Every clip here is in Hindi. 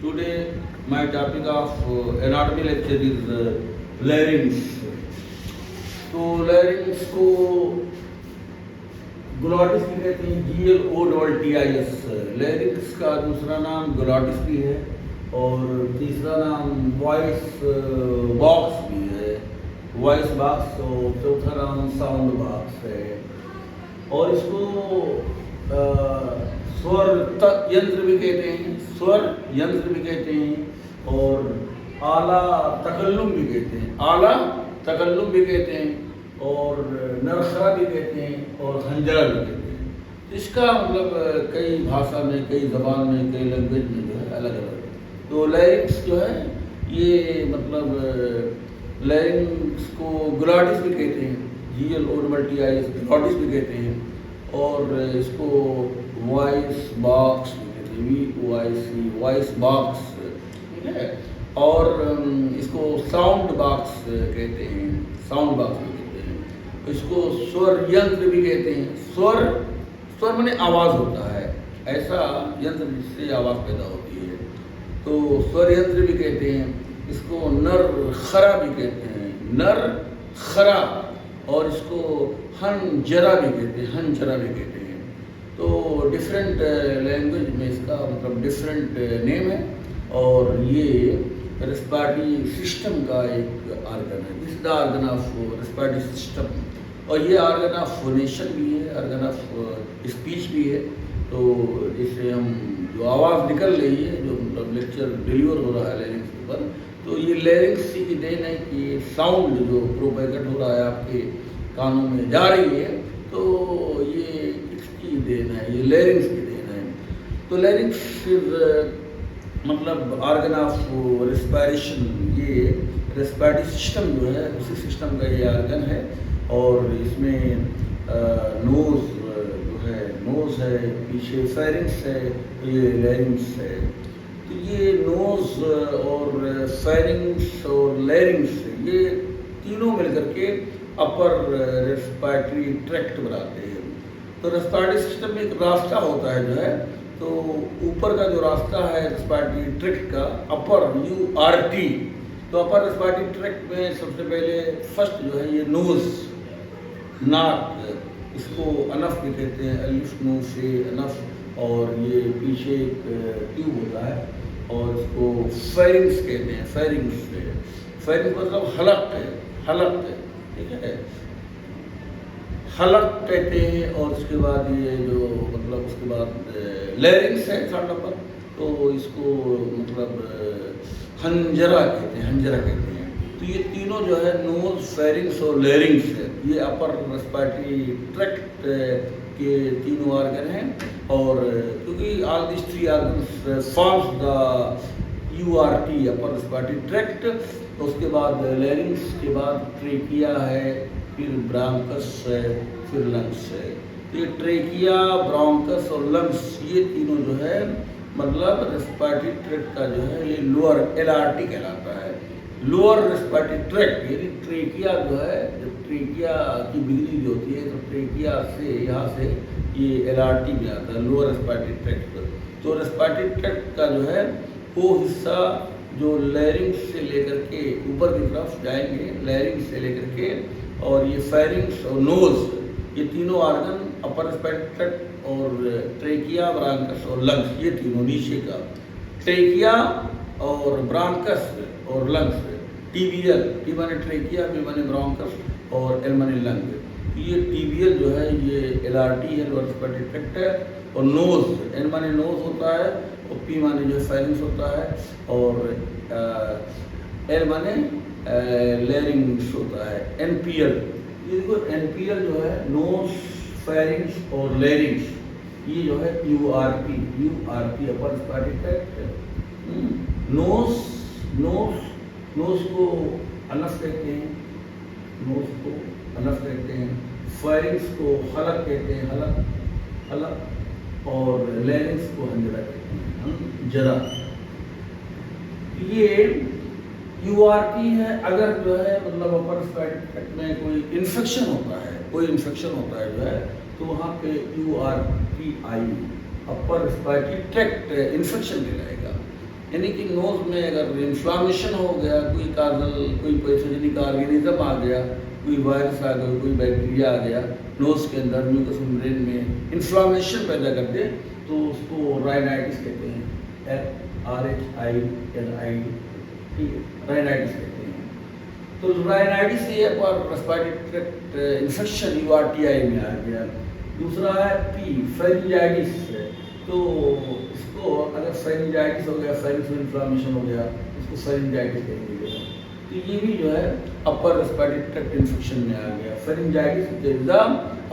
Today my topic of anatomy lecture is larynx. तो larynx को ग्लोटिस भी कहते हैं, GLOTTIS। larynx का दूसरा नाम ग्लोटिस भी है और तीसरा नाम वॉइस बॉक्स भी है, वॉइस बॉक्स। और चौथा नाम साउंड बॉक्स है। और इसको स्वर यंत्र भी कहते हैं, स्वर यंत्र भी कहते हैं और आला तकल्लुम भी कहते हैं, आला तकल्लुम भी कहते हैं और नरखरा भी कहते हैं और हंजरा भी कहते हैं। इसका मतलब कई भाषा में, कई ज़बान में, कई लैंग्वेज में जो है अलग अलग। तो लैरिंक्स जो है ये मतलब लैरिंक्स को ग्लोटिस भी कहते हैं, GLOTTIS ग्लोटिस भी कहते हैं और इसको वॉइस बॉक्स भी कहते हैं, VOIC वॉइस बॉक्स, ठीक है। और इसको साउंड बॉक्स कहते हैं, साउंड बॉक्स भी कहते हैं। इसको स्वर यंत्र भी कहते हैं। स्वर माने आवाज़ होता है, ऐसा यंत्र जिससे आवाज़ पैदा होती है, तो स्वर यंत्र भी कहते हैं। इसको नर खरा भी कहते हैं, नर खरा। और इसको हंजरा भी कहते हैं, हंजरा भी कहते हैं। तो डिफरेंट लैंग्वेज में इसका मतलब डिफरेंट नेम है। और ये रेस्पिरेटरी सिस्टम का एक आर्गन है, this the organ of respiratory system. और ये आर्गन ऑफ फोनेशन भी है, आर्गन ऑफ स्पीच भी है। तो जिससे हम जो आवाज़ निकल रही है, जो मतलब लेक्चर डिलीवर हो रहा है लैरिंक्स पर, तो ये लैरिंक्स की देन है कि साउंड जो प्रोपेगेट हो रहा है आपके कानों में जा रही है, तो ये इसकी देन है, ये लैरिंक्स की देन है। तो लैरिंक्स मतलब आर्गन ऑफ रेस्पिरेशन, ये रेस्पिरेटरी सिस्टम जो है उसी सिस्टम का ये आर्गन है। और इसमें नोज़ जो है, नोज़ है, पीछे फेरिंक्स है, तो ये लैरिंक्स है। तो ये नोज़ और फेरिंक्स और लैरिंक्स ये तीनों मिलकर के अपर रेस्पिरेटरी ट्रैक्ट बनाते हैं। तो रेस्पिरेटरी सिस्टम में एक रास्ता होता है जो है, तो ऊपर का जो रास्ता है रेस्पिरेटरी ट्रैक्ट का, अपर URT। तो अपर रेस्पिरेटरी ट्रैक्ट में सबसे पहले फर्स्ट जो है ये नोज़, नाक, इसको अनफ भी कहते हैं, अलिफ नो से अनफ। और ये पीछे एक ट्यूब होता है और इसको फेरिंक्स कहते हैं, फेरिंक्स से। फेरिंक्स मतलब हलक है, हलक है, ठीक है, हलक कहते हैं। और उसके बाद ये जो मतलब उसके बाद लैरिंक्स है थर्ड नंबर, तो इसको मतलब हंजरा कहते हैं, हंजरा कहते हैं। तो ये तीनों जो है नोज, फेरिंक्स और लैरिंक्स है, ये अपर रेस्पिरेटरी ट्रैक्ट के तीनों आर्गन हैं। और क्योंकि all this three organs forms the URT upper respiratory tract. तो उसके बाद लैरिंक्स के बाद ट्रेकिया है, फिर ब्रांकस है, फिर लंग्स है। ये ट्रेकिया, ब्रांकस और लंग्स ये तीनों जो है मतलब रेस्पिरेटरी ट्रैक्ट का जो है ये लोअर LRT कहलाता है। लोअर रेस्पिरेटरी ट्रैक्ट यानी ट्रेकिया जो है, जब ट्रेकिया की बिजली जो होती है तो ट्रेकिया से यहाँ से ये LRT में आता है, लोअर रेस्पिरेटरी ट्रैक्ट। तो रेस्पिरेटरी ट्रैक्ट का जो है वो हिस्सा जो लैरिंक्स से लेकर के ऊपर की तरफ जाएंगे, लैरिंक्स से लेकर के, और ये फेरिंक्स और नोज ये तीनों आर्गन अपर रेस्पिरेटरी ट्रैक्ट और ट्रेकिया, ब्रांकस और लंग्स ये तीनों नीचे का। ट्रेकिया और ब्रांकस और लंग्स, TBL, T माने ट्रेकिया, B माने ब्रांकस और L माने लंग। ये TBL जो है ये LRT है, लोअर रेस्पिरेटरी ट्रैक्ट है। और नोज, N माने नोज होता है और P माने जो फेरिंक्स होता है और L माने लैरिंक्स होता है। NPL, ये देखो NPL जो है नोज, फेरिंक्स और लैरिंक्स, ये जो है URT upper respiratory tract. Nose को अनफ कहते हैं, नोज को अनफ कहते हैं। फेरिंक्स को हलक कहते हैं, हलक। और लैरिंक्स को हंजरा कहते हैं, हंजरा। ये URT है। अगर जो है मतलब अपर रेस्पिरेटरी ट्रैक्ट में कोई इन्फेक्शन होता है, कोई इन्फेक्शन होता है जो है, तो वहाँ पे URTI अपर रेस्पिरेटरी ट्रैक्ट इन्फेक्शन कहलाएगा। यानी कि नोज में अगर इन्फ्लामेशन हो गया, कोई काजल, कोई पैथोजेनिक ऑर्गेनिज्म आ गया, कोई वायरस आ गया, कोई बैक्टीरिया आ गया नोज के अंदर, म्यूकस मेम्ब्रेन में इन्फ्लामेशन पैदा कर दे, तो उसको राइनाइटिस कहते हैं। RHINID, ठीक है, राइनाइटिस कहते हैं। तो राइनाइटिस ये पर रेस्पिरेटरी ट्रैक्ट इन्फेक्शन URTI में आ गया। दूसरा है P, फेरिंजाइटिस। तो इसको अगर फेरिंजाइटिस हो गया, फेरिंक्स में इन्फ्लामेशन हो गया, इसको फेरिंजाइटिस कहेंगे। तो ये भी जो है अपर रेस्पिरेटरी ट्रैक्ट इन्फेक्शन में आ गया। Pharyngitis is the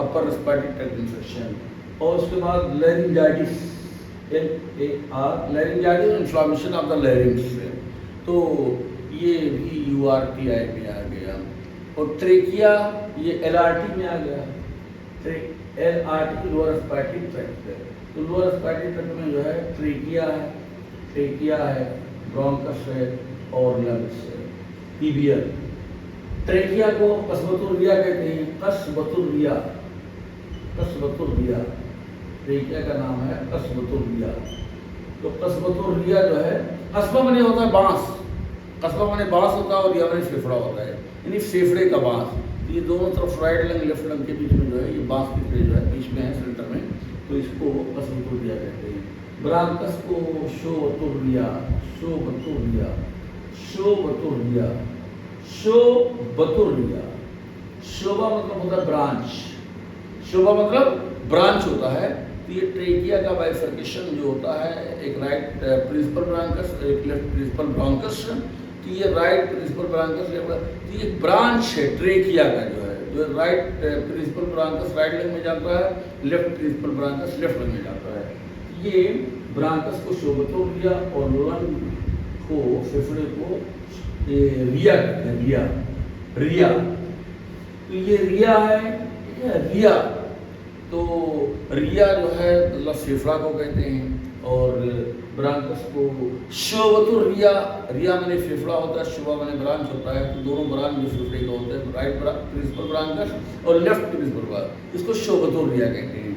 upper respiratory tract infection. और उसके बाद laryngitis, LAR, laryngitis inflammation of the larynx, तो ये भी URTI में आ गया। और ट्रेकिया, ये LRT में आ गया। LRT lower respiratory tract. तो लोअर रेस्पिरेटरी ट्रैक्ट में जो है ट्रेकिया है, ब्रोंकस है और लंग्स है। PBL, ट्रेकिया को कसबतुर्रिया कहते हैं। कसबतुर्रिया, ट्रेकिया का नाम है कसबतुर्रिया। तो कसबतुर्रिया जो है, कसबा बने होता है बांस, कसबा बने बांस होता है और रिया बने फेफड़ा होता है, यानी फेफड़े का बांस। ये दोनों तरफ राइट लंग लेफ्ट लंग के बीच में जो है ये बांस फेफड़े जो है बीच में है, सेंटर में, तो इसको कसबतुर्रिया कहते हैं। ब्रांकस को शोबतुर्रिया, शोबा मतलब होता है ब्रांच, शोबा मतलब ब्रांच होता है। तो ये ट्रेकिया का बाइफर्केशन जो होता है, एक राइट प्रिंसिपल ब्रांकस, एक लेफ्ट प्रिंसिपल ब्रांकस। तो ये राइट प्रिंसिपल ब्रांकस, तो ये ब्रांच है ट्रेकिया का जो राइट प्रिंसिपल ब्रांकस राइट लंग में जाता है, लेफ्ट प्रिंसिपल ब्रांकस लेफ्ट लंग में जाता है। ये ब्रांकस को शोबतुर्रिया और लंग को, फेफड़े को रिया कहते हैं, रिया। तो ये रिया है, ठीक है, रिया। तो रिया जो है मतलब फेफड़ा को कहते हैं, और ब्रांकस को शोबतुर्रिया, रिया माने फेफड़ा होता है, शोबा माने ब्रांच होता है। तो दोनों ब्रांच जो फेफड़े का होते हैं, राइट प्रिंसिपल ब्रांकस और लेफ्ट प्रिंसिपल ब्रांकस, इसको शोबतुर्रिया कहते हैं।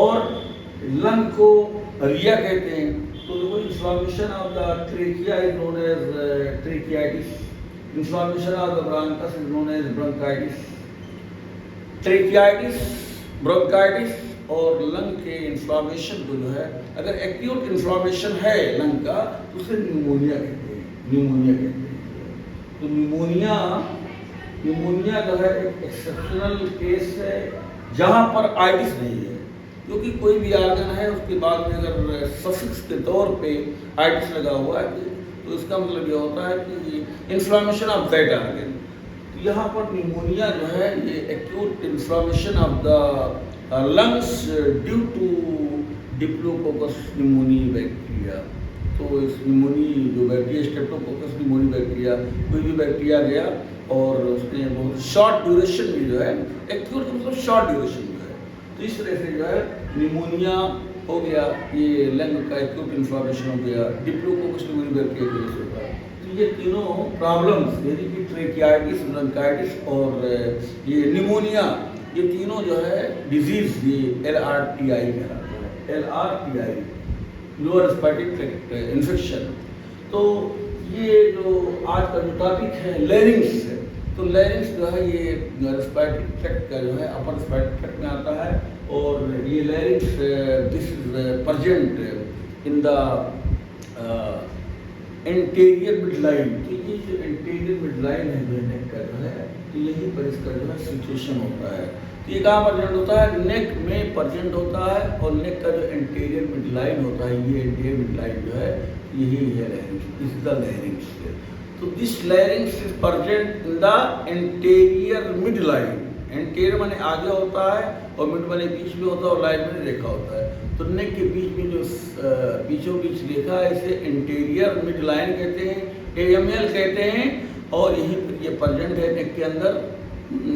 और लंग को रिया कहते हैं। तो देखो, inflammation of the trachea is known as tracheitis, inflammation of the bronchus is known as bronchitis. Tracheitis, bronchitis और लंग के इन्फ्लामेशन को जो है, अगर एक्यूट इन्फ्लामेशन है लंग का, तो उसे न्यूमोनिया कहते हैं, तो न्यूमोनिया जो है एक एक्सेप्शनल केस है जहाँ पर आइटिस नहीं है, क्योंकि कोई भी आर्गन है उसके बाद में अगर सफिक्स के तौर पे आइटिस लगा हुआ है, तो इसका मतलब ये होता है कि इन्फ्लामेशन ऑफ दैट आर्गन। तो यहाँ पर न्यूमोनिया जो है ये acute inflammation of the lungs due to diplococcus pneumoniae bacteria. तो इस न्यूमोनी जो बैक्टीरिया, स्ट्रेप्टोकोकस न्यूमोनी बैक्टीरिया, कोई भी बैक्टीरिया गया और उसने बहुत शॉर्ट ड्यूरेशन में जो है, एक्यूट मतलब शॉर्ट ड्यूरेशन में है, तो इस तरह से जो है न्यूमोनिया हो गया, ये लंग का एक्यूट इन्फ्लामेशन हो गया, डिप्लोकोकस न्यूमोनी बैक्टीरिया की वजह से होता है। तो ये तीनों प्रॉब्लम्स, यानी कि ट्रेकियाइटिस, ब्रोंकाइटिस और ये न्यूमोनिया, ये तीनों जो है डिजीज ये LRTI कहलाता है, LRTI, lower respiratory tract infection. तो ये जो आज का जो टॉपिक है लैरिंक्स है, तो लैरिंक्स जो है ये रेस्पिरेटरी ट्रैक्ट का जो है अपर रेस्पिरेटरी ट्रैक्ट में आता है, और ये larynx this is present in the anterior midline. तो ये जो एंटीरियर मिडलाइन है जो नेक का जो है, तो यहीं पर इसका जो है सिचुएशन होता है। तो ये कहाँ प्रेजेंट होता है? नेक में प्रेजेंट होता है, और नेक का जो एंटीरियर मिडलाइन होता है, ये एंटीरियर मिडलाइन जो है यही है larynx, this is the larynx. तो this larynx is present in the anterior midline. Anterior माने आगे होता है, और मिड माने बीच में होता है, और लाइन में रेखा होता है। तो नेक के बीच में जो बीचों बीच रेखा है, इसे एंटीरियर मिड लाइन कहते हैं, AML कहते हैं। और यहीं पर ये प्रेजेंट है नेक के अंदर,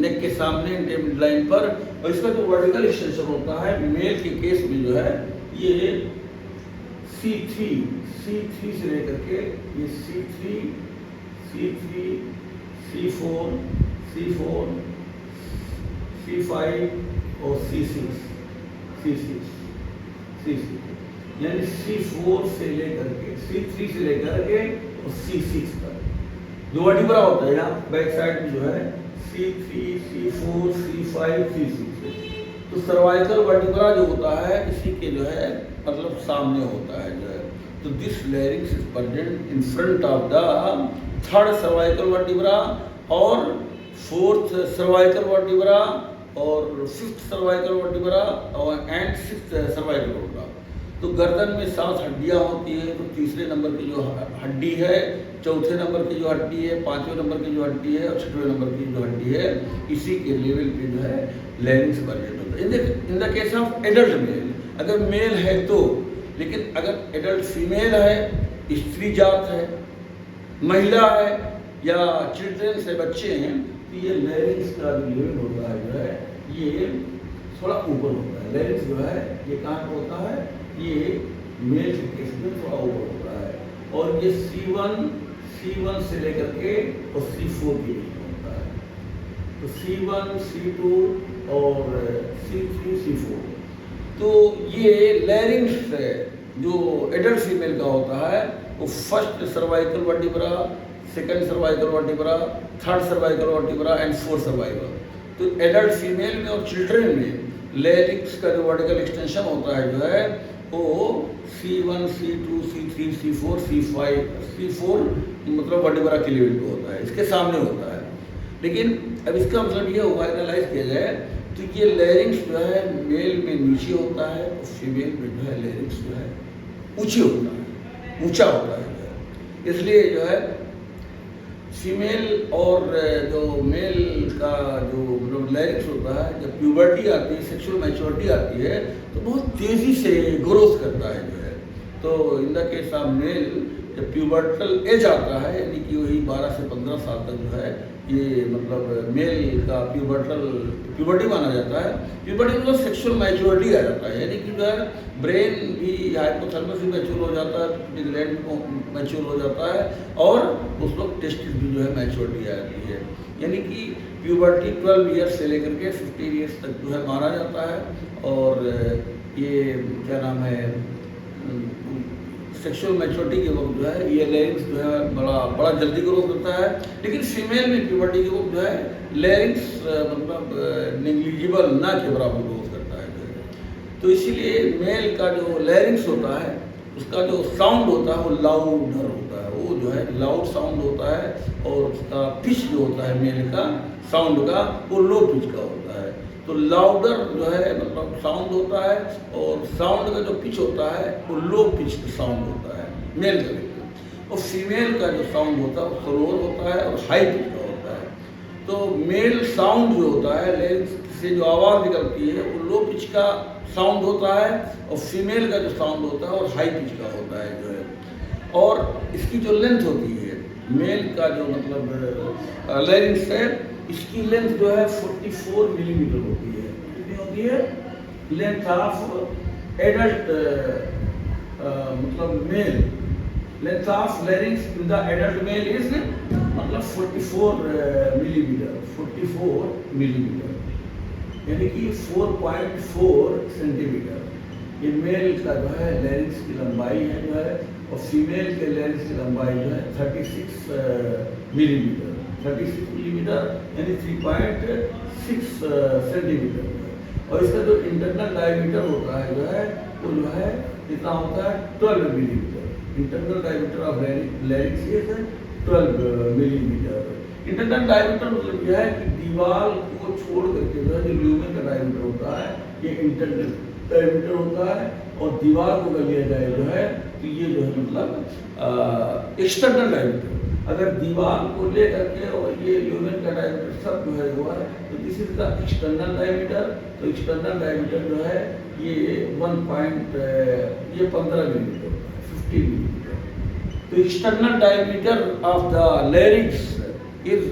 नेक के सामने एंटीरियर मिड लाइन पर। और इसका जो वर्टिकल एक्सटेंशन होता है मेल के केस में जो है, ये C3 से लेकर के ये C3, C4, C5 और C6, यानी C4 से लेकर के C3 से लेकर के और C6 तक जो वर्टिब्रा होता है यहाँ बैक साइड में जो है C3, C4, C5, C6। तो सर्वाइकल वर्टिब्रा जो होता है इसी के जो है मतलब सामने होता है जो है। तो this larynx is present in front of the third cervical vertebra और फोर्थ सर्वाइकल वर्टिब्रा और फिफ्थ सर्वाइकल वर्टिब्रा और एंड सिक्स्थ सर्वाइकल वर्टिब्रा। तो गर्दन में 7 हड्डियां होती है। तो तीसरे नंबर की जो हड्डी है, चौथे नंबर की जो हड्डी है, पांचवें नंबर की जो हड्डी है और छठवें नंबर की जो हड्डी है, इसी के लेवल पे जो है लैरिंक्स प्रेजेंट होता है। In the case of adult mail, अगर मेल है तो, लेकिन अगर एडल्ट फीमेल है, स्त्री जात है, महिला है या चिल्ड्रंस है, बच्चे हैं, तो ये लैरिंक्स का जो लेवल होता है जो है ये थोड़ा ऊपर होता है। लैरिंक्स जो है ये कहाँ पर होता है, ये मेल के केस में थोड़ा ऊपर होता है और ये C1 से लेकर के और C4 के बीच में होता है। तो C1, C2 और C3, C4। तो ये लैरिंक्स जो एडल्ट फीमेल का होता है वो first cervical vertebra, second cervical vertebra, third cervical vertebra and fourth cervical. तो एडल्ट फीमेल में और चिल्ड्रन में लैरिंक्स का जो वर्टिकल एक्सटेंशन होता है जो है वो C1, C2, C3, C4, C4 मतलब वर्टिब्रा के लेवल पे होता है, इसके सामने होता है। लेकिन अब इसका मतलब ये होगा, एनालाइज किया जाए तो ये लैरिंक्स जो है मेल में नीचे होता है और फीमेल में जो है लैरिंक्स जो है ऊंची होता है, ऊंचा होता है। इसलिए जो है फीमेल और जो मेल का जो मतलब लैरिंक्स होता है, जब प्यूबर्टी आती है, सेक्सुअल मैच्योरिटी आती है तो बहुत तेज़ी से ग्रोथ करता है जो है। तो in the case of male जब प्यूबर्टल एज आता है यानी कि वही 12 से 15 साल तक जो है ये मतलब मेल का प्यूबर्टी माना जाता है। प्यूबर्टी मतलब सेक्सुअल मैच्योरिटी आ जाता है, यानी कि जो है ब्रेन भी हाइपोथैलेमस भी मैच्योर हो जाता है, ग्लैंड मैच्योर हो जाता है और उस वक्त टेस्टिस भी जो है मैच्योरिटी आ जाती है। यानी कि प्यूबर्टी 12 ईयर्स से लेकर के 15 ईयर्स तक जो है माना जाता है। और ये क्या नाम है सेक्सुअल मैच्योरिटी के वक्त जो है ये लैरिंक्स जो है बड़ा जल्दी ग्रोथ करता है। लेकिन फीमेल में प्यूबर्टी के वक्त जो है लैरिंक्स मतलब नेग्लिजिबल ना के बराबर ग्रोथ करता है जो है। तो इसीलिए मेल का जो लैरिंक्स होता है उसका जो साउंड होता है वो लाउडर होता है, वो जो है लाउड साउंड होता है और उसका पिच जो होता है मेल का साउंड का वो लो पिच का होता है। तो लाउडर जो है मतलब साउंड होता है और साउंड का जो पिच होता है वो लो पिच साउंड होता है मेल का। और फीमेल का जो साउंड होता है वो स्लोअर होता है और हाई पिच का होता है। तो मेल साउंड जो होता है लैरिंक्स से जो आवाज़ निकलती है वो लो पिच का साउंड होता है और फीमेल का जो साउंड होता है और हाई पिच का होता है जो है। और इसकी जो लेंथ होती है मेल का जो मतलब लैरिंक्स है, इसकी लेंथ जो है 44 मिलीमीटर होती है। कितनी होती है लेंथ ऑफ एडल्ट मतलब male, length of larynx in the adult male is मतलब 44 मिलीमीटर यानी कि 4.4 सेंटीमीटर। ये मेल का जो है लैरिंक्स की लंबाई है जो है और फीमेल के लैरिंक्स की लंबाई जो है 36 मिलीमीटर यानी 3.6 सेंटीमीटर। और इसका जो इंटरनल डायमीटर होता है जो है वो जो है कितना होता है 12 millimetre. Internal diameter of larynx ये है 12 मिलीमीटर। इंटरनल डायमीटर मतलब यह है कि दीवार को छोड़ करके जो है जो ल्यूमेन का डायमीटर होता है ये इंटरनल डायमीटर होता है और दीवार को अगर लिया जाए जो है तो ये जो है मतलब एक्सटर्नल डायमीटर। अगर दीवार को ले करके और ये ल्यूमेन का डायमीटर सब जो है हुआ है तो this is the external diameter. तो एक्सटर्नल डायमीटर जो है ये 15 मिलीमीटर होता है, 15 मिलीमीटर। तो external diameter of the larynx is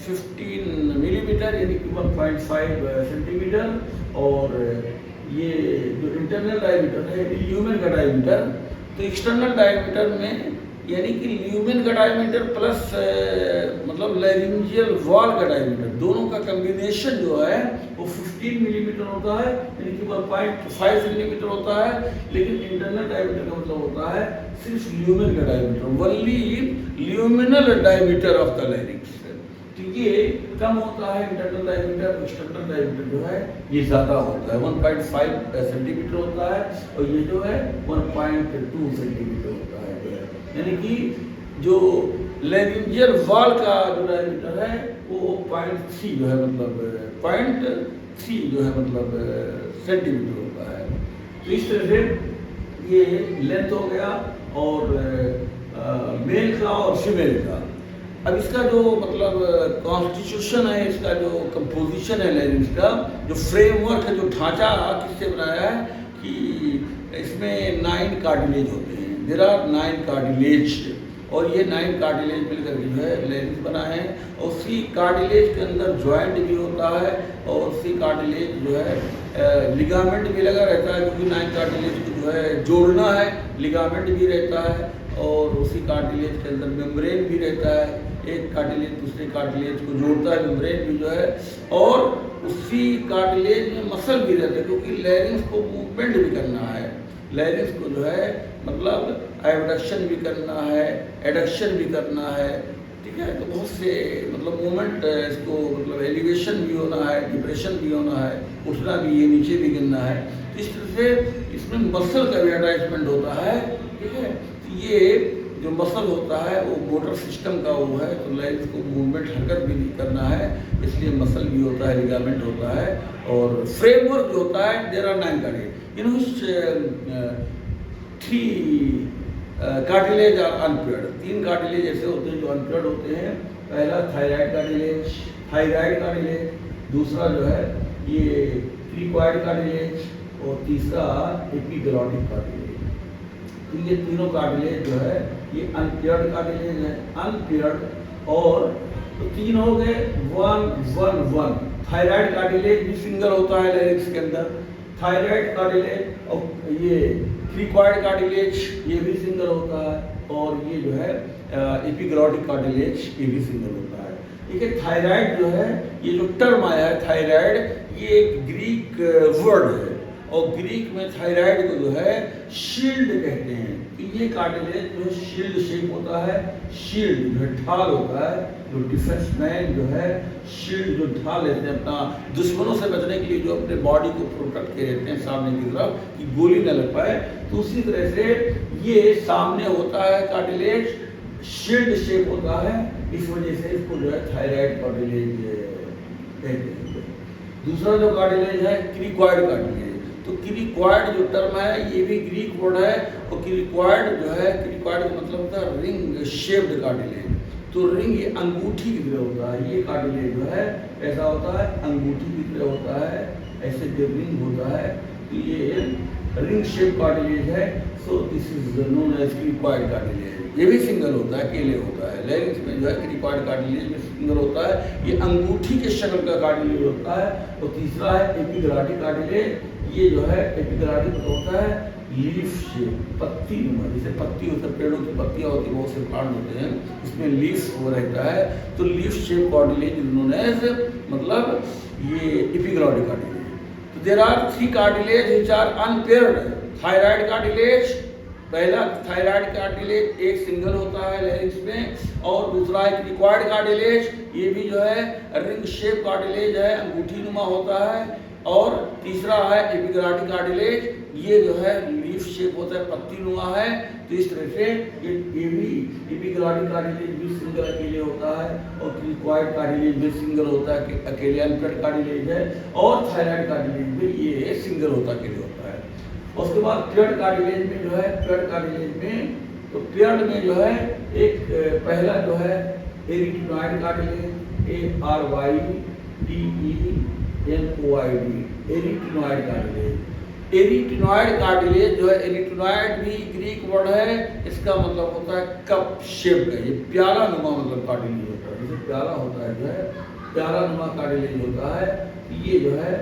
15 millimetre यानी कि 1.5 सेंटीमीटर। और ये जो इंटरनल डायमीटर है ल्यूमेन का डायमीटर, तो एक्सटर्नल डायमीटर में यानी कि ल्यूमेन का डायमीटर प्लस मतलब लैरिंजियल वॉल का डायमीटर, दोनों का कम्बिनेशन जो है वो 15 मिलीमीटर होता है, यानी कि 1.5 सेंटीमीटर होता है। लेकिन इंटरनल डायमीटर का मतलब होता है सिर्फ ल्यूमेन का diameter, only luminal diameter of the larynx. तो ये कम होता है इंटरनल डायमीटर, एक्सटर्नल डायमीटर जो है ये ज़्यादा होता है, 1.5 सेंटीमीटर होता है, और ये जो है 1.2 सेंटीमीटर होता है। यानी कि जो लैरिंजियल वॉल का जो डायमीटर है वो 0.3 जो है मतलब 0.3 जो है मतलब सेंटीमीटर होता है। तो इस तरह से ये लेंथ हो गया और मेल का और फीमेल का। अब इसका जो मतलब कॉन्स्टिट्यूशन है, इसका जो कंपोजिशन है लैरिंक्स का, जो फ्रेमवर्क है, जो ढांचा किससे बनाया है कि इसमें 9 कार्टिलेज होते हैं। देयर आर 9 कार्टिलेज, और ये 9 कार्टिलेज मिलकर के जो है लैरिंक्स बना है। और उसी कार्टिलेज के अंदर जॉइंट भी होता है, और उसी कार्टिलेज जो है लिगामेंट भी लगा रहता है, क्योंकि 9 कार्टिलेज को जो है जोड़ना है, लिगामेंट भी रहता है। और उसी कार्टिलेज के अंदर मेम्ब्रेन भी रहता है, एक कार्टिलेज दूसरे कार्टिलेज को जोड़ता है, मेम्ब्रेन भी जो है। और उसी कार्टिलेज में मसल भी रहता है, क्योंकि लैरिंक्स को मूवमेंट भी करना है, लैरिंक्स को जो है मतलब एबडक्शन भी करना है, एडक्शन भी करना है, ठीक है। तो बहुत से मतलब मूवमेंट इसको मतलब एलिवेशन भी होना है, डिप्रेशन भी होना है, उठना भी है, नीचे भी गिरना है। तो इस तरह से इसमें मसल का भी अटैचमेंट होता है, ठीक है। ये जो मसल होता है वो मोटर सिस्टम का वो है, तो लैरिंक्स को मूवमेंट हरकत भी करना है, इसलिए मसल भी होता है, लिगामेंट होता है। और फ्रेमवर्क जो होता है there are 9 cartilage, in which 3 cartilage are unpaired. 3 cartilage ऐसे होते हैं जो अनपेयर्ड होते हैं। पहला थायराइड कार्टिलेज, दूसरा जो है ये क्रिकॉइड कार्टिलेज, और तीसरा एपिग्लॉटिक कार्टिलेज। तो ये तीनों कार्टिलेज जो है ये अनपेयर्ड कार्टिलेज है, अनपेयर्ड। और तो 3 हो गए, 1 थायराइड कार्टिलेज भी सिंगल होता है लैरिंक्स के अंदर, थायराइड कार्टिलेज। और ये क्रिकॉइड कार्टिलेज ये भी सिंगल होता है, और ये जो है एपिग्लॉटिक कार्टिलेज ये भी सिंगल होता है, ठीक है। थायराइड जो है, ये जो टर्म आया है थायराइड, ये एक ग्रीक वर्ड है, और ग्रीक में थायराइड को जो है शील्ड कहते हैं। तो ये कार्टिलेज जो है शील्ड शेप होता है, शील्ड जो है ढाल होता है, जो डिफेंस मैन जो है शील्ड जो ढाल लेते हैं अपना दुश्मनों से बचने के लिए, जो अपने बॉडी को प्रोटेक्ट के रहते हैं सामने की तरफ कि गोली न लग पाए। तो उसी तरह से ये सामने होता है कार्टिलेज, शील्ड शेप होता है, इस वजह से इसको जो है थायराइड कार्टिलेज कहते हैं। दूसरा जो कार्टिलेज है क्रिकॉइड कार्टिलेज। तो क्रिकॉइड जो टर्म है ये भी ग्रीक वर्ड है, और क्रिकॉइड जो है, क्रिकॉइड का मतलब होता है रिंग शेप्ड कार्टिलेज। तो रिंग ये अंगूठी की तरह होता है, ये कार्टिलेज जो है ऐसा होता है, अंगूठी की तरह होता है, ऐसे जो रिंग होता है, तो ये रिंग शेप कार्टिलेज है। So this is known as cricoid cartilage. ये भी सिंगल होता है, अकेले होता है। लैरिंक्स में जो है क्रिकॉइड कार्टिलेज में सिंगल होता है, ये अंगूठी के शक्ल का कार्टिलेज होता है। और तीसरा है एपिग्लॉटिक कार्टिलेज। ये जो है एपिग्लॉटिक होता है लीफ शेप, पत्ती नुमा, जैसे पत्ती होता है, पेड़ों की पत्तियां होती है, बहुत से प्लांट होते हैं, इसमें लीफ वो रहता है। तो leaf shape cartilage known as मतलब ये एपिग्लॉटिक कार्टिलेज। तो there are 3 cartilage which are unpaired. Thyroid cartilage, पहला थायराइड कार्टिलेज एक सिंगल होता है लैरिंक्स में, और दूसरा है क्रिकॉइड कार्टिलेज, ये भी जो है रिंग शेप कार्टिलेज है, अंगूठी नुमा होता है। और तीसरा है एपिग्लॉटिक कार्टिलेज, ये जो है लीफ शेप होता है, पत्ती नुमा है। तो इस तरह से ये भी एपिग्लॉटिक कार्टिलेज भी सिंगल अकेले होता है, और क्रिकॉइड कार्टिलेज भी सिंगल होता है, अकेले अनपेयर्ड कार्टिलेज है। और थायराइड कार्टिलेज भी ये सिंगल होता अकेले होता है। उसके बाद पेयर्ड कार्टिलेज में जो है, पेयर्ड कार्टिलेज में, तो पेयर्ड में जो है एक पहला जो है एरिटिनॉइड कार्टिलेज, ARYTENOID, एरिटिनॉइड कार्टिलेज। एरिटिनॉइड कार्टिलेज जो है, एरिटिनॉइड भी ग्रीक वर्ड है, इसका मतलब होता है कप शेप का, ये प्याला नुमा मतलब कार्टिलेज होता है, जैसे प्याला होता है जो है प्याला नुमा कार्टिलेज होता है। ये जो है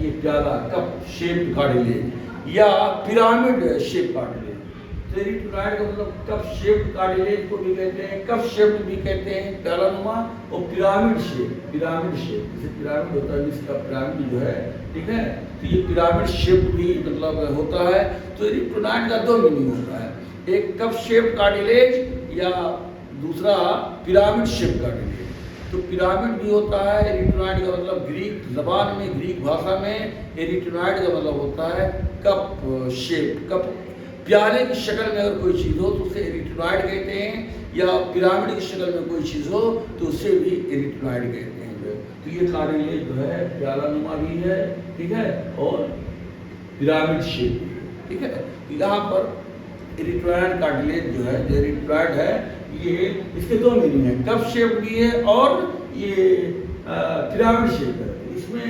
ये प्याला कप शेप कार्टिलेज या पिरामिड शेप कार्टिलेज। तो एरिथ्रोनाइड का मतलब कप शेप्ड कार्टिलेज को भी कहते हैं, कप शेप्ड भी कहते हैं, प्यालानुमा, और पिरामिड शेप जैसे पिरामिड होता है जिसका पिरामिड जो है, ठीक है, तो ये पिरामिड शेप भी मतलब होता है। तो एरिथ्रोनाइड का दो मीनिंग होता है, एक कप शेप्ड कार्टिलेज या दूसरा पिरामिड शेप कार्टिलेज। तो पिरामिड भी होता है एरिथ्रोनाइड का मतलब, ग्रीक जबान में, ग्रीक भाषा में एरिथ्रोनाइड का मतलब होता है कप शेप, कप प्याले की शक्ल में अगर कोई चीज़ हो तो उसे एरिथ्रोनाइड कहते हैं, या पिरामिड की शक्ल में कोई चीज़ हो तो उसे भी एरिथ्रोनाइड कहते हैं। तो ये कार्टिलेज जो है प्यालानुमा भी है, ठीक है, और पिरामिड शेप भी है, ठीक है। यहाँ पर एरिथ्रोनाइड कार्टिलेज जो है, जो एरिथ्रोनाइड है, ये इसके दो मीनिंग है, कप शेप भी है और ये पिरामिड शेप है। इसमें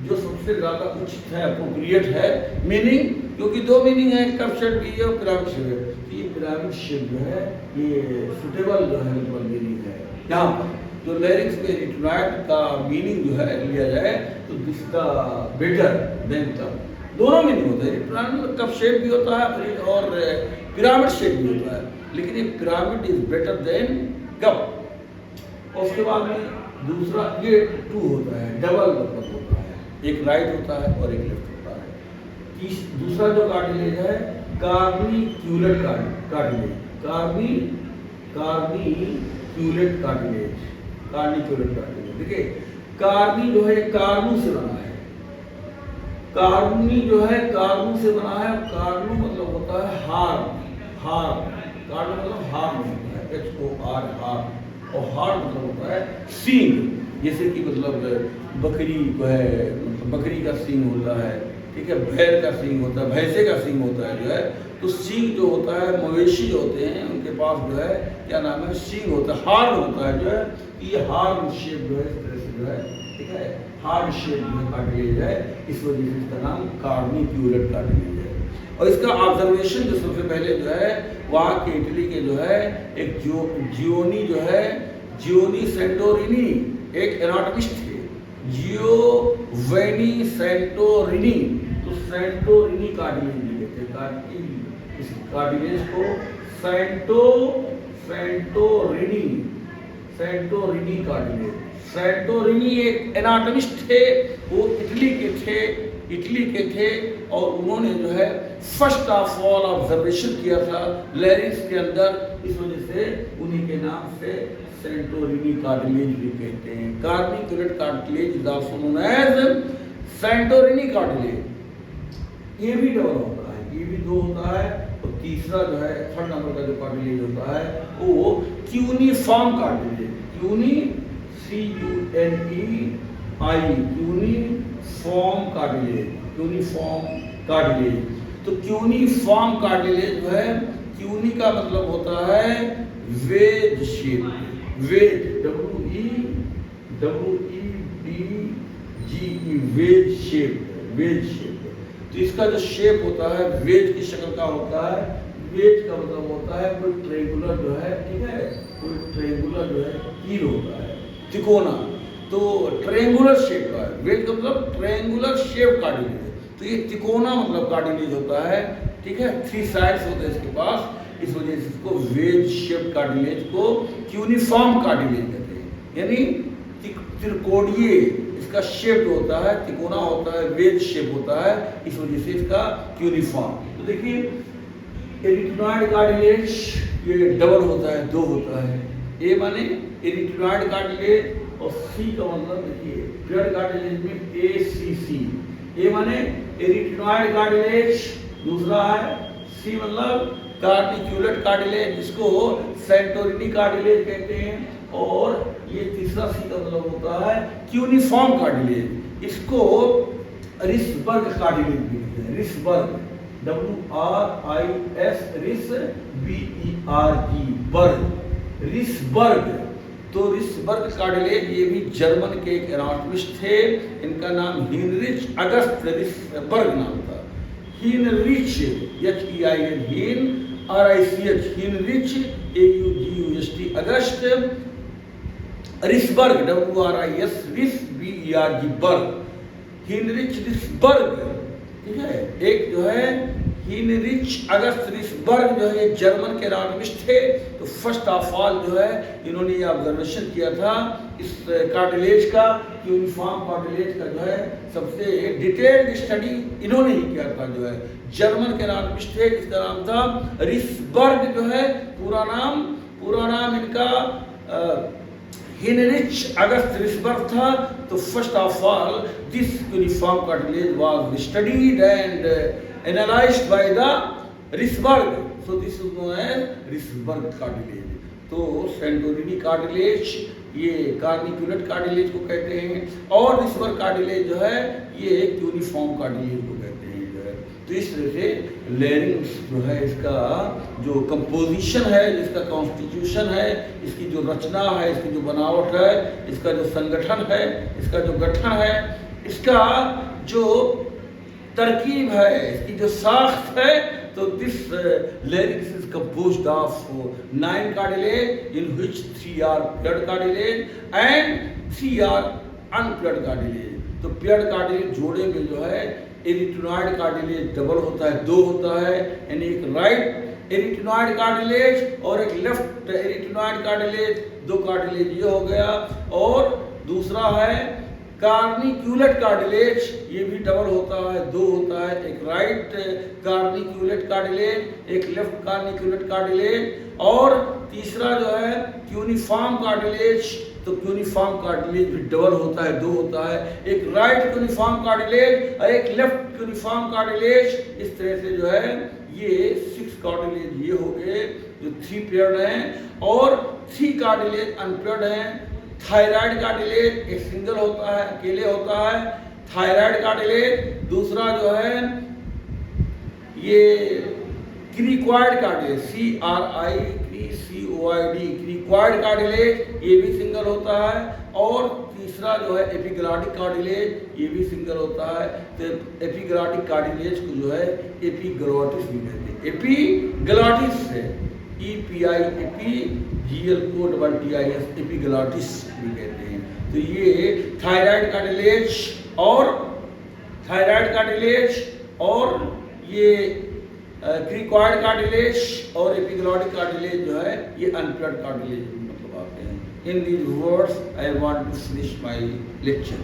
जो सबसे ज़्यादा उचित है, अप्रोप्रिएट है मीनिंग, क्योंकि दो मीनिंग है, कप शेप भी है और पिरामिड शेप है, तो ये पिरामिड शेप जो है ये सुटेबल जो है मीनिंग है। यहाँ पर जो लिरिक्स में एरिथ्रोनाइड का मीनिंग जो है लिया जाए तो this the better than cup, दोनों मीनिंग होता है। एरिथ्रोनाइड कप शेप भी होता है और पिरामिड शेप भी होता है, लेकिन ये pyramid is better than cup. और उसके बाद में दूसरा ये टू होता है, डबल मतलब होता है, एक राइट होता है और एक लेफ्ट होता है। दूसरा जो कार्टिलेज है कार्निक्यूलेट कार्टिलेज, कार्निक्यूलेट कार्टिलेज। देखिए कार्नी जो है कार्नू से बना है, कार्नी जो है कार्नू से बना है, कार्नू मतलब होता है हार, कार्नू मतलब हार होता है, HOR हार, और हार मतलब होता है सींग, जैसे कि मतलब बकरी को है, मतलब बकरी का सींग होता है, ठीक है, बैल का सींग होता है, भैंसे का सींग होता है जो है। तो सींग जो होता है, मवेशी जो होते हैं उनके पास जो है क्या नाम है, सींग होता है, हार्ड होता है जो है, ये हार्ड शेप जो है इस तरह से जो है, ठीक है, हार्ड शेप में कार्टिलेज है, इस वजह से इसका नाम कार्निक्यूलेट कार्टिलेज है। और इसका ऑब्जर्वेशन जो सबसे पहले जो है वहाँ के इटली के जो है एक जियोनी जो है, जियोनी सेंटोरिनी एक एनाटॉमिस्ट थे, जियोवेनी सेंटोरिनी, तो सेंटोरिनी कार्टिलेज भी कहते हैं, इस कार्टिलेज को सेंटोरिनी कार्टिलेज। सेंटोरिनी एक एनाटॉमिस्ट थे, वो इटली के थे और उन्होंने जो है फर्स्ट ऑफ ऑल ऑब्जर्वेशन किया था लैरिंक्स के अंदर, इस वजह से उन्हीं के नाम से सेंटोरिनी कार्टिलेज भी कहते हैं। Corniculate cartilage is also known as Santorini cartilage. ये भी डबल होता है, ये भी दो होता है, और तीसरा जो है थर्ड नंबर का जो कार्टिलेज होता है वो क्यूनिफॉर्म कार्टिलेज, यूनिफॉर्म कार्टिलेज। तो क्यूनिफॉर्म कार्टिलेज जो है, क्यूनी का मतलब होता है wedge shape, wedge, WEDGE, wedge shape. तो इसका जो शेप होता है वेज की शक्ल का होता है। वेज का मतलब होता है कोई ट्रायंगुलर जो है, ठीक है, कोई ट्रायंगुलर जो है कील होता है, त्रिकोना, तो ट्रायंगुलर शेप का है। वेज का मतलब ट्रायंगुलर शेप कार्टिलेज, तो ये त्रिकोना मतलब कार्टिलेज होता है, ठीक है, 3 साइड्स होते हैं इसके पास, इस वजह से इसको वेज शेप कार्टिलेज को यूनिफॉर्म कार्टिलेज कहते हैं, यानी त्रिकोणीय इसका शेप होता है, त्रिकोना होता है, वेज शेप होता है, इस वजह से इसका यूनिफॉर्म। तो देखिए एरिथ्रोनाइड कार्टिलेज ये डबल होता है, दो होता है, ए माने एरिथ्रोनाइड कार्टिलेज और सी का मतलब देखिए ब्लड कार्टिलेज में ACC, ए माने एरिथ्रोनाइड कार्टिलेज, दूसरा है सी मतलब कार्निक्यूलेट कार्टिलेज, जिसको सेंटोरिनी कार्टिलेज कहते हैं, और ये तीसरा सी का मतलब होता है क्यूनिफॉर्म कार्टिलेज, इसको रिसबर्ग कार्टिलेज भी कहते हैं, रिसबर्ग, WRIS, BERG, बर्ग, रिसबर्ग। तो रिसबर्ग कार्टिलेज ये भी जर्मन के एक एनाटॉमिस्ट थे, इनका नाम हिनरिच अगस्त रिसबर्ग नाम था, हिनरिच, HEIN, हिन RICH, हिनरिच AUGUST, अगस्त रिसबर्ग, WRIS, BERG, बर्ग, हिनरिच रिसबर्ग, ठीक है। एक जो है हीनरिच अगस्टिनबर्ग जो है जर्मन के एनाटॉमिस्ट थे। तो फर्स्ट ऑफ ऑल जो है इन्होंने ये ऑब्जर्वेशन किया था इस कार्टिलेज का, यूनिफॉर्म कार्टिलेज का जो है सबसे डिटेल्ड स्टडी इन्होंने ही किया था। जो है जर्मन के एनाटॉमिस्ट थे जिसका नाम था रिसबर्ग जो है पूरा नाम इनका हीनरिच अगस्ट रिसबर्ग था। तो first of all this uniform cartilage was studied and analysed by the Wrisberg. So this is known as Wrisberg cartilage. तो सेंटोरिनी कार्टिलेज ये कार्निकुलेट कार्टिलेज को कहते हैं और रिसबर्ग कार्टिलेज जो है ये यूनिफॉर्म कार्टिलेज को कहते हैं। जो है तो इस तरह से लैरिंक्स जो है इसका जो कंपोजिशन है, इसका कॉन्स्टिट्यूशन है, इसकी जो रचना है, इसकी जो बनावट है, इसका जो संगठन है, इसका जो गठन है, इसका जो तरकीब है, इसकी जो साख्त है। तो this larynx is composed of 9 cartilage in which 3 are paired cartilage and 3 are unpaired cartilage। तो paired cartilage जोड़े में जो है एरिटेनॉइड कार्टिलेज डबल होता है, 2 होता है, यानी एक राइट एरिटेनॉइड कार्टिलेज और एक लेफ्ट एरिटेनॉइड कार्टिलेज, 2 कार्टिलेज ये हो गया। और दूसरा है कार्निक्यूलेट कार्टिलेज, ये भी डबल होता है, 2 होता है, एक राइट कार्निक्यूलेट कार्टिलेज, एक लेफ्ट कार्निक्यूलेट कार्टिलेज। और तीसरा जो है क्यूनिफॉर्म कार्टिलेज। तो क्यूनिफॉर्म कार्टिलेज भी डबल होता है, 2 होता है, एक राइट क्यूनिफॉर्म कार्टिलेज और एक लेफ्ट क्यूनिफॉर्म कार्टिलेज। इस तरह से जो है ये 6 कार्टिलेज ये हो गए जो 3 पेयर्ड हैं और 3 कार्टिलेज अनपेयर्ड हैं। थायराइड कार्टिलेज एक सिंगल होता है, अकेले होता है थायराइड कार्टिलेज। दूसरा जो है ये क्रिक्वाइड कार्टिलेज, CRICOID क्रिक्वाइड कार्टिलेज ये भी सिंगल होता है। और तीसरा जो है एपिग्लॉटिक कार्टिलेज ये भी सिंगल होता है। तो एपिग्लॉटिक कार्टिलेज को जो है एपिग्लॉटिस भी कहते हैं। एपिग्लॉटिस है EPI EPGLOTIS एपिग्लॉटिस भी कहते हैं। तो ये थायराइड कार्टिलेज और ये क्रिक्वाइड कार्टिलेज और एपिग्लॉटिक कार्टिलेज जो है ये अनपेयर्ड कार्टिलेज मतलब आते हैं। In these words I want to finish my lecture.